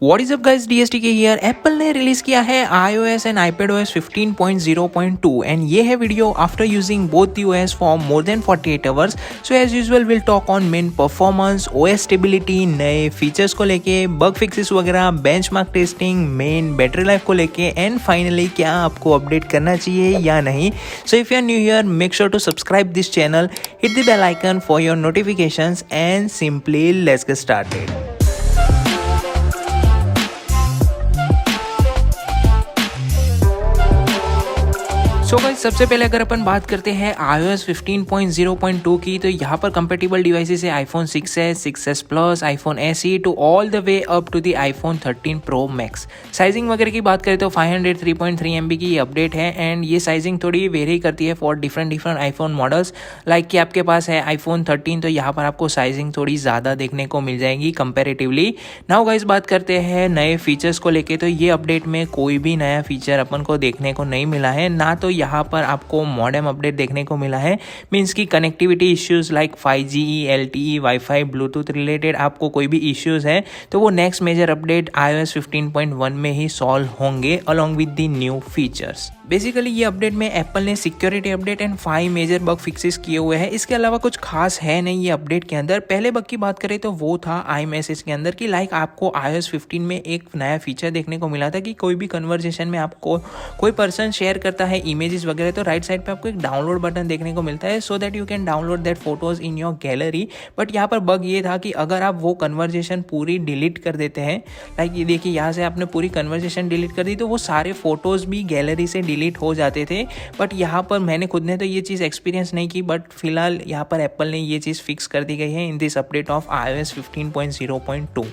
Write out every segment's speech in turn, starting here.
What is up guys, DSTK here। Apple ने release किया है iOS एंड iPadOS 15.0.2 एंड ये है video after using both the OS for more than 48 hours. So as usual will talk on main performance, OS stability, नए features को लेके, bug fixes वगैरह, benchmark testing, main battery life को लेके and finally क्या आपको अपडेट करना चाहिए या नहीं। So if you are new here, make sure to subscribe this channel, hit the bell icon for your notifications and simply let's get started. So guys, सबसे पहले अगर अपन बात करते हैं iOS 15.0.2 की, तो यहाँ पर कंपेटेबल डिवाइसेस है iPhone 6s, 6s Plus, iPhone SE to all the way up to the iPhone 13 Pro Max। Sizing वगैरह की बात करें तो 503.3 MB की अपडेट है एंड ये साइजिंग थोड़ी वेरी करती है for different iPhone models. Like कि आपके पास है iPhone 13 तो यहाँ पर आपको साइजिंग थोड़ी ज़्यादा देखने को मिल जाएगी कंपेरेटिवली। नाउ गाइस, बात करते हैं नए फीचर्स को लेके, तो ये अपडेट में कोई भी नया फीचर अपन को देखने को नहीं मिला है। ना तो यहाँ पर आपको मॉडेम अपडेट देखने को मिला है, मींस की connectivity issues like 5G, LTE, wifi, Bluetooth related आपको कोई भी इश्यूज है तो वो नेक्स्ट मेजर अपडेट iOS 15.1 में ही सॉल्व होंगे along with the new features. Basically ये अपडेट में एप्पल ने security update and 5 major bug fixes किए हुए हैं। इसके अलावा कुछ खास है नहीं ये अपडेट के अंदर। पहले बग की बात करें तो वो था iMessage के अंदर कि लाइक आपको iOS 15 में एक नया फीचर देखने को मिला था कि कोई भी कन्वर्जेशन में आपको कोई पर्सन शेयर करता है इमेजेस वगैरह तो राइट साइड पे आपको एक डाउनलोड बटन देखने को मिलता है so that you can download that photos in your gallery. But यहाँ पर बग ये था कि अगर आप वो कन्वर्जेशन पूरी डिलीट कर देते हैं, लाइक ये देखिए यहाँ से आपने पूरी कन्वर्जेशन डिलीट कर दी तो वो सारे फोटोज भी गैलरी से डिलीट हो जाते थे। बट यहाँ पर मैंने खुद ने तो ये चीज़ एक्सपीरियंस नहीं की, बट फिलहाल यहाँ पर एप्पल ने ये चीज़ फिक्स कर दी गई है in this update of iOS 15.0.2।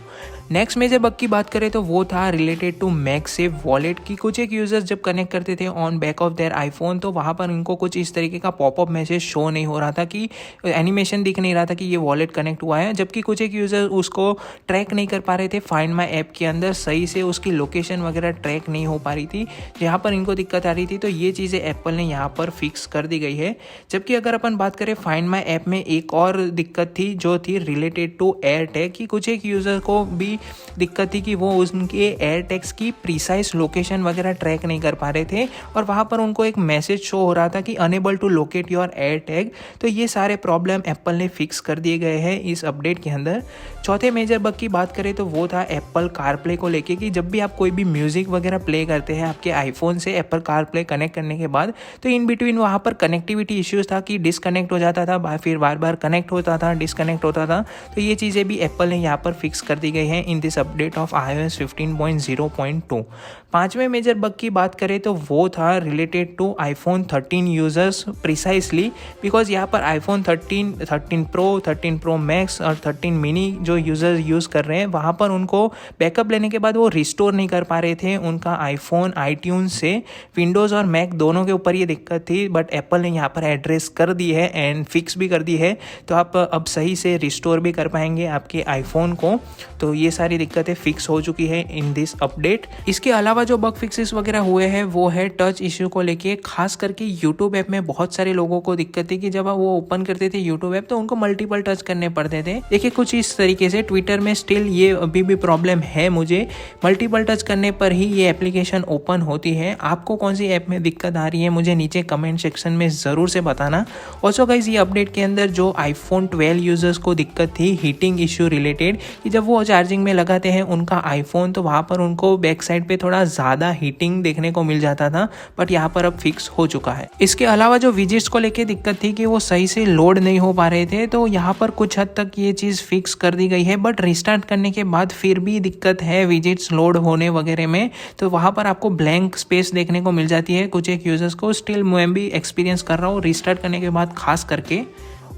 Next major bug की बात करें तो वो था रिलेटेड टू मैगसेफ वॉलेट की। कुछ एक यूजर्स जब कनेक्ट करते थे on back of their iPhone तो वहाँ पर इनको कुछ इस तरीके का पॉपअप मैसेज शो नहीं हो रहा था कि एनिमेशन दिख नहीं रहा था कि ये वॉलेट कनेक्ट हुआ है, जबकि कुछ एक यूजर उसको ट्रैक नहीं कर पा रहे थे फाइंड माई ऐप के अंदर, सही से उसकी लोकेशन वगैरह ट्रैक नहीं हो पा रही थी, जहाँ पर इनको दिक्कत आ रही थी। तो ये चीज़ें एप्पल ने यहाँ पर फिक्स कर दी गई है। जबकि अगर अपन बात करें फाइंड माई ऐप में एक और दिक्कत थी जो थी रिलेटेड टू एयर टैग की। कुछ एक यूजर को भी दिक्कत थी कि वो उनके एयर टैग्स की प्रीसाइज लोकेशन वगैरह ट्रैक नहीं कर पा रहे थे और वहाँ पर उनको एक मैसेज शो हो रहा था कि unable to locate your AirTag. तो ये सारे प्रॉब्लम एप्पल ने फिक्स कर दिए गए हैं इस अपडेट के अंदर। चौथे मेजर बग की बात करें तो वो था एप्पल कारप्ले को लेके कि जब भी आप कोई भी म्यूजिक वगैरह प्ले करते हैं आपके आईफोन से एप्पल कारप्ले कनेक्ट करने के बाद तो इन बिटवीन वहाँ पर कनेक्टिविटी इश्यूज था कि डिसकनेक्ट हो जाता था, फिर बार बार कनेक्ट होता था, डिसकनेक्ट होता था। तो ये चीज़ें भी एप्पल ने यहाँ पर फिक्स कर दी गई हैं इन दिस अपडेट ऑफ iOS 15.0.2। पांचवें मेजर बग की बात करें तो वो था related to iPhone 13 users precisely, because यहाँ पर iPhone 13, 13 Pro, 13 Pro Max और 13 mini जो यूजर्स यूज़ कर रहे हैं वहाँ पर उनको बैकअप लेने के बाद वो रिस्टोर नहीं कर पा रहे थे उनका iPhone iTunes से। विंडोज़ और मैक दोनों के ऊपर ये दिक्कत थी, बट एप्पल ने यहाँ पर एड्रेस कर दी है एंड फिक्स भी कर दी है, तो आप अब सही से रिस्टोर भी कर पाएंगे आपके आईफोन को। तो ये सारी दिक्कतें फिक्स हो चुकी है इन दिस अपडेट। इसके अलावा जो बग फिक्सेस वगैरह हुए हैं वो है टच इश्यू को लेके। खास करके यूट्यूब ऐप में बहुत सारे लोगों को दिक्कत थी कि जब वो ओपन करते थे यूट्यूब ऐप तो उनको मल्टीपल टच करने पड़ते थे। देखिए कुछ इस तरीके से ट्विटर में स्टिल ये अभी भी प्रॉब्लम है, मुझे मल्टीपल टच करने पर ही ये एप्लीकेशन ओपन होती है। आपको कौन सी ऐप में दिक्कत आ रही है मुझे नीचे कमेंट सेक्शन में ज़रूर से बताना। ऑल्सो गाइस, ये अपडेट के अंदर जो iPhone 12 यूजर्स को दिक्कत थी हीटिंग इश्यू रिलेटेड कि जब वो चार्जिंग में लगाते हैं उनका आईफोन तो वहाँ पर उनको बैक साइड पे थोड़ा ज़्यादा हीटिंग देखने को मिल जाता था, बट यहाँ पर अब फिक्स हो चुका है। इसके अलावा जो विजिट्स को लेके दिक्कत थी कि वो सही से लोड नहीं हो पा रहे थे तो यहाँ पर कुछ हद तक ये चीज़ फिक्स कर दी गई है, बट रिस्टार्ट करने के बाद फिर भी दिक्कत है विजिट्स लोड होने वगैरह में। तो वहाँ पर आपको ब्लैंक स्पेस देखने को मिल जाती है कुछ एक यूजर्स को। स्टिल मैं भी एक्सपीरियंस कर रहा हूँ रिस्टार्ट करने के बाद खास करके।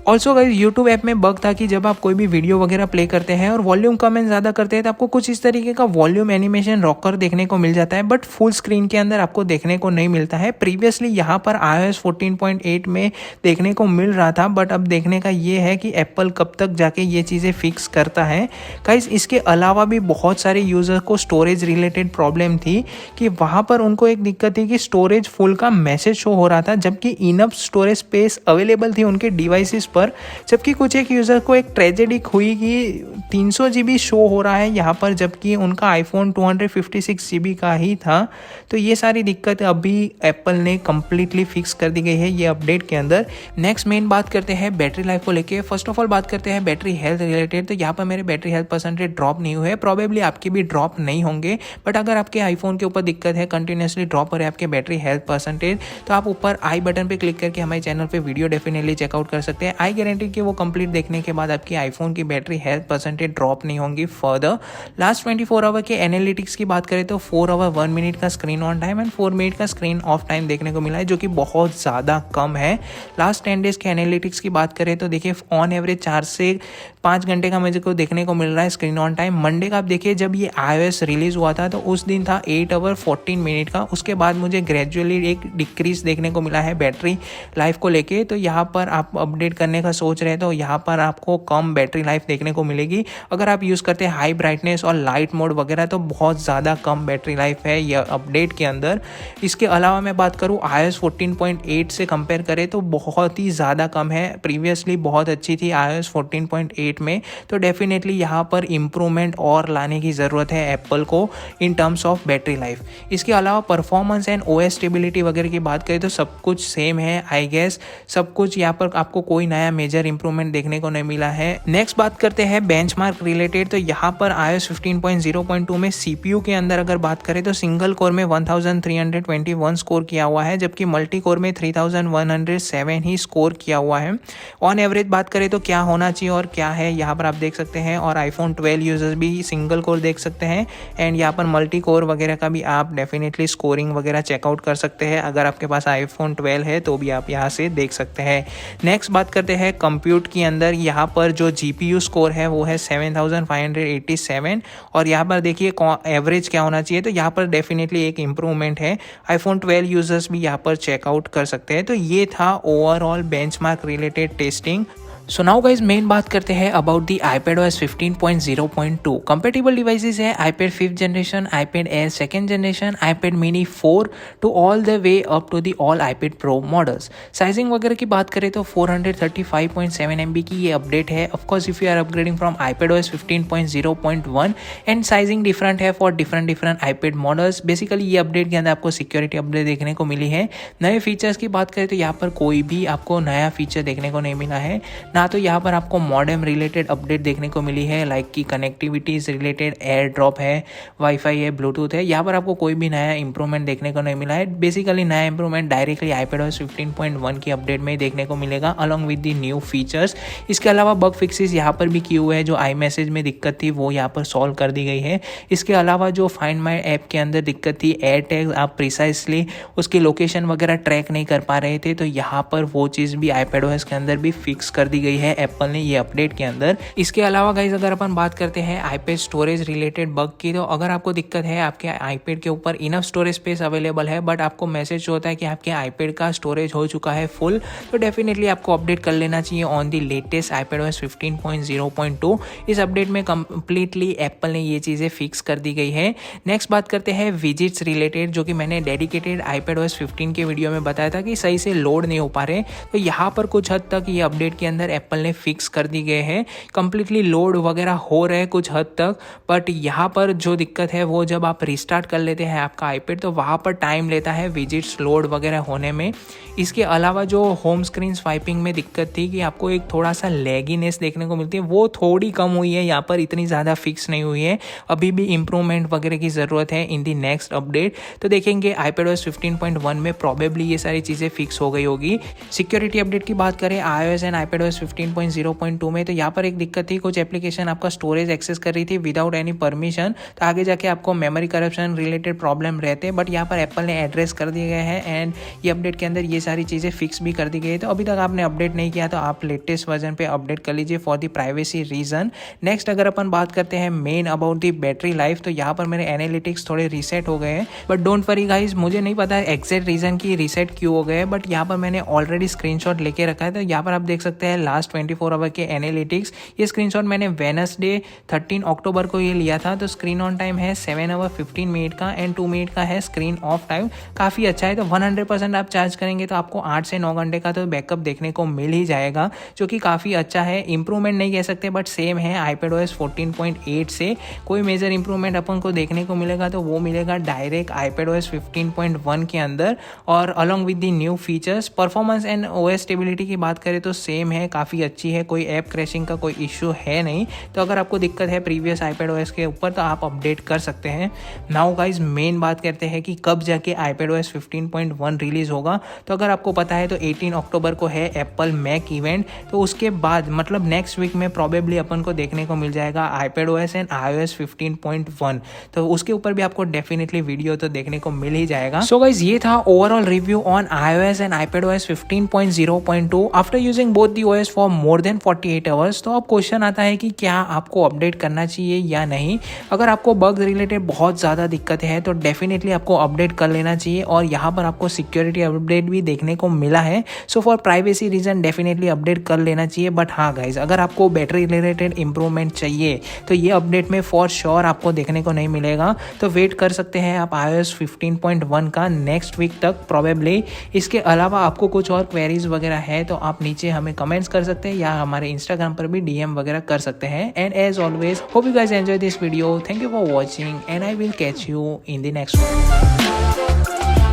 ऑल्सो गाइस, यूट्यूब ऐप में बग था कि जब आप कोई भी वीडियो वगैरह प्ले करते हैं और वॉल्यूम कम एंड ज़्यादा करते हैं तो आपको कुछ इस तरीके का वॉल्यूम एनिमेशन रॉकर देखने को मिल जाता है, बट फुल स्क्रीन के अंदर आपको देखने को नहीं मिलता है। प्रीवियसली यहाँ पर iOS 14.8 में देखने को मिल रहा था, बट अब देखने का ये है कि एप्पल कब तक जाके ये चीज़ें फिक्स करता है। गाइस, इसके अलावा भी बहुत सारे यूज़र को स्टोरेज रिलेटेड प्रॉब्लम थी कि वहाँ पर उनको एक दिक्कत थी कि स्टोरेज फुल का मैसेज शो हो रहा था जबकि इनफ स्टोरेज स्पेस अवेलेबल थी उनके डिवाइसेस पर, जबकि कुछ एक यूज़र को एक ट्रेजेडी हुई कि 300 GB शो हो रहा है यहाँ पर, जबकि उनका आईफोन 256 GB का ही था। तो ये सारी दिक्कत अभी एप्पल ने कम्प्लीटली फिक्स कर दी गई है ये अपडेट के अंदर। नेक्स्ट मेन बात करते हैं बैटरी लाइफ को लेके। फर्स्ट ऑफ ऑल बात करते हैं बैटरी हेल्थ रिलेटेड। तो यहाँ पर मेरे बैटरी हेल्थ परसेंटेज ड्रॉप नहीं हुए, प्रॉबेबली आपकी भी ड्रॉप नहीं होंगे, बट अगर आपके आईफोन के ऊपर दिक्कत है, कंटिन्यूसली ड्रॉप हो रहे हैं आपके बैटरी हेल्थ परसेंटेज, तो आप ऊपर आई बटन पे क्लिक करके हमारे चैनल पे वीडियो डेफिनेटली चेकआउट कर सकते हैं। आई गारंटी कि वो कंप्लीट देखने के बाद आपकी आईफोन की बैटरी हेल्थ परसेंटेज ड्रॉप नहीं होंगी फर्दर। लास्ट 24 आवर के एनालिटिक्स की बात करें तो 4 आवर 1 मिनट का screen on time and 4 minute का स्क्रीन ऑफ टाइम देखने को मिला है, जो कि बहुत ज़्यादा कम है। लास्ट 10 डेज के एनालिटिक्स की बात करें तो देखिए ऑन एवरेज 4 से 5 घंटे का मुझे को देखने को मिल रहा है स्क्रीन ऑन टाइम। मंडे का आप देखिए जब ये iOS रिलीज हुआ था तो उस दिन था 8 आवर 14 मिनट का। उसके बाद मुझे ग्रेजुअली एक डिक्रीज देखने को मिला है बैटरी लाइफ को लेके। तो यहाँ पर आप अपडेट करने का सोच रहे हैं तो यहाँ पर आपको कम बैटरी लाइफ देखने को मिलेगी। अगर आप यूज़ करते हैं हाई ब्राइटनेस और लाइट मोड वगैरह तो बहुत ज़्यादा कम बैटरी लाइफ है यह अपडेट के अंदर। इसके अलावा मैं बात करूँ iOS 14.8 से कंपेयर करें तो बहुत ही ज़्यादा कम है। प्रीवियसली बहुत अच्छी थी iOS 14.8 में, तो डेफिनेटली यहाँ पर इम्प्रूवमेंट और लाने की ज़रूरत है एप्पल को in terms of battery life. इसके अलावा परफॉर्मेंस एंड OS स्टेबिलिटी वगैरह की बात करें तो सब कुछ सेम है आई गेस। सब कुछ यहाँ पर आपको कोई नया मेजर इंप्रूवमेंट देखने को नहीं मिला है। नेक्स्ट बात करते हैं बेंचमार्क रिलेटेड। तो यहाँ पर iOS 15.0.2 में CPU के अंदर अगर बात करें तो सिंगल कोर में 1321 स्कोर किया हुआ है, जबकि मल्टी कोर में 3107 ही स्कोर किया हुआ है। ऑन एवरेज बात करें तो क्या होना चाहिए और क्या है यहाँ पर आप देख सकते हैं। और आईफोन 12 यूजर्स भी सिंगल कोर देख सकते हैं एंड यहाँ पर मल्टी कोर वगैरह का भी आप डेफिनेटली स्कोरिंग वगैरह चेकआउट कर सकते हैं। अगर आपके पास आईफोन 12 है तो भी आप यहाँ से देख सकते हैं। नेक्स्ट बात करते हैं कंप्यूट के अंदर। यहाँ पर जो GPU स्कोर है वो है 7587 और यहाँ पर देखिए एवरेज क्या होना चाहिए। तो यहाँ पर डेफिनेटली एक इम्प्रूवमेंट है। आईफोन 12 यूजर्स भी यहाँ पर चेकआउट कर सकते हैं। तो ये था overall benchmark related testing. So now guys main बात करते हैं about the iPadOS 15.0.2। Compatible devices है iPad 5th generation, iPad Air 2nd generation, iPad mini 4 to all the way up to the all iPad Pro models. Sizing वगैरह की बात करें तो 435.7 MB की ये अपडेट है। Of course if you are upgrading from iPadOS 15.0.1 and sizing different है for different iPad models. Basically ये अपडेट के अंदर आपको सिक्योरिटी अपडेट देखने को मिली है। नए फीचर्स की बात करें तो यहाँ पर कोई भी आपको नया फीचर देखने को नहीं मिला है, ना तो यहाँ पर आपको मॉडेम रिलेटेड अपडेट देखने को मिली है लाइक की कनेक्टिविटीज रिलेटेड एयर ड्रॉप है, वाईफाई है, ब्लूटूथ है। यहाँ पर आपको कोई भी नया इंप्रूवमेंट देखने को नहीं मिला है। बेसिकली नया इंप्रूवमेंट डायरेक्टली iPadOS 15.1 की अपडेट में देखने को मिलेगा along with the new features. इसके अलावा बग फिक्सेस यहाँ पर भी किए हुए हैं। जो iMessage में दिक्कत थी वो यहाँ पर सॉल्व कर दी गई है। इसके अलावा जो फाइंड माई ऐप के अंदर दिक्कत थी, एयर टैग आप प्रिसाइसली उसकी लोकेशन वगैरह ट्रैक नहीं कर पा रहे थे, तो यहाँ पर वो चीज़ भी iPadOS के अंदर भी फिक्स कर दी गई है एप्पल ने ये अपडेट के अंदर। इसके अलावा गाइज अगर अपन बात करते हैं iPad स्टोरेज रिलेटेड बग की, तो अगर आपको दिक्कत है आपके iPad के ऊपर इनफ स्टोरेज स्पेस अवेलेबल है बट आपको मैसेज होता है कि आपके iPad का स्टोरेज हो चुका है फुल, तो डेफिनेटली आपको अपडेट कर लेना चाहिए ऑन दी लेटेस्ट iPadOS 15.0.2। इस अपडेट में कंप्लीटली एप्पल ने ये चीज़ें फिक्स कर दी गई है। नेक्स्ट बात करते हैं विजिट्स रिलेटेड, जो कि मैंने डेडिकेटेड iPadOS 15 के वीडियो में बताया था कि सही से लोड नहीं हो पा रहे। तो यहाँ पर कुछ हद तक ये अपडेट के अंदर एप्पल ने फिक्स कर दी गए हैं। कंप्लीटली लोड वगैरह हो रहे हैं कुछ हद तक, बट यहाँ पर जो दिक्कत है वो जब आप रिस्टार्ट कर लेते हैं आपका iPad तो वहाँ पर टाइम लेता है विजिट्स लोड वगैरह होने में। इसके अलावा जो होम स्क्रीन स्वाइपिंग में दिक्कत थी कि आपको एक थोड़ा सा लैगीनेस देखने को मिलती है, वो थोड़ी कम हुई है, यहाँ पर इतनी ज़्यादा फिक्स नहीं हुई है। अभी भी इम्प्रूवमेंट वगैरह की ज़रूरत है इन दी नेक्स्ट अपडेट। तो देखेंगे iPadOS 15.1 में प्रॉबेबली ये सारी चीज़ें फिक्स हो गई होगी। सिक्योरिटी अपडेट की बात करें iOS एंड iPadOS 15.0.2 में, तो यहाँ पर एक दिक्कत थी, कुछ एप्लीकेशन आपका स्टोरेज एक्सेस कर रही थी विदाउट एनी परमिशन, तो आगे जाके आपको मेमोरी करप्शन रिलेटेड प्रॉब्लम रहते हैं, बट यहाँ पर एप्पल ने एड्रेस कर दिए गए हैं एंड ये अपडेट के अंदर ये सारी चीज़ें फिक्स भी कर दी गई है। तो अभी तक आपने अपडेट नहीं किया तो आप लेटेस्ट वर्जन पे अपडेट कर लीजिए for the privacy reason. Next अगर अपन बात करते हैं main about the battery life, तो यहाँ पर मेरे एनालिटिक्स थोड़े रीसेट हो गए हैं, बट डोंट वरी गाइज, मुझे नहीं पता एग्जैक्ट रीजन की रीसेट क्यों हो गए, बट यहाँ पर मैंने ऑलरेडी स्क्रीनशॉट लेके रखा है। तो यहाँ पर आप देख सकते हैं लास्ट 24 आवर के एनालिटिक्स। ये स्क्रीनशॉट मैंने वेडनेसडे 13 अक्टूबर को ये लिया था। तो स्क्रीन ऑन टाइम है 7 आवर 15 मिनट का एंड 2 मिनट का है स्क्रीन ऑफ टाइम। काफ़ी अच्छा है। तो 100% आप चार्ज करेंगे तो आपको 8 से 9 घंटे का तो बैकअप देखने को मिल ही जाएगा, जो कि काफ़ी अच्छा है। इंप्रूवमेंट नहीं कह सकते बट सेम है iPadOS 14.8 से। कोई मेजर इंप्रूवमेंट अपन को देखने को मिलेगा तो वो मिलेगा डायरेक्ट iPadOS 15.1 के अंदर और along with the new features. Performance and OS stability की बात करें तो सेम है, काफ़ी अच्छी है। कोई ऐप क्रैशिंग का कोई इशू है नहीं। तो अगर आपको दिक्कत है प्रीवियस iPadOS के ऊपर तो आप अपडेट कर सकते हैं। नाउ गाइज मेन बात करते हैं कि कब जाके iPadOS 15.1 रिलीज होगा। तो अगर आपको पता है तो 18 अक्टूबर को है एप्पल मैक इवेंट। तो उसके बाद मतलब नेक्स्ट वीक में प्रॉबेबली अपन को देखने को मिल जाएगा iPadOS एंड iOS 15.1। तो उसके ऊपर भी आपको डेफिनेटली वीडियो तो देखने को मिल ही जाएगा। सो गाइज ये था overall review on iOS and iPadOS 15.0.2 after using both the OS for more than 48 hours. तो अब क्वेश्चन आता है कि क्या आपको अपडेट करना चाहिए या नहीं। अगर आपको बग्स रिलेटेड बहुत ज़्यादा दिक्कत है तो डेफिनेटली आपको अपडेट कर लेना चाहिए और यहाँ पर आपको सिक्योरिटी अपडेट भी देखने को मिला है। So for privacy reason definitely update कर लेना चाहिए। बट हाँ गाइज अगर आपको बैटरी रिलेटेड इंप्रूवमेंट चाहिए तो ये अपडेट में फॉर श्योर आपको देखने को नहीं मिलेगा। तो वेट कर सकते हैं आप iOS 15.1 का नेक्स्ट वीक तक प्रॉबेबली। इसके अलावा आपको कुछ और क्वेरीज वगैरह है तो आप नीचे हमें कमेंट्स कर सकते हैं या हमारे इंस्टाग्राम पर भी DM वगैरह कर सकते हैं। And as always hope you guys enjoy this video. Thank you for watching and I will catch you in the next one.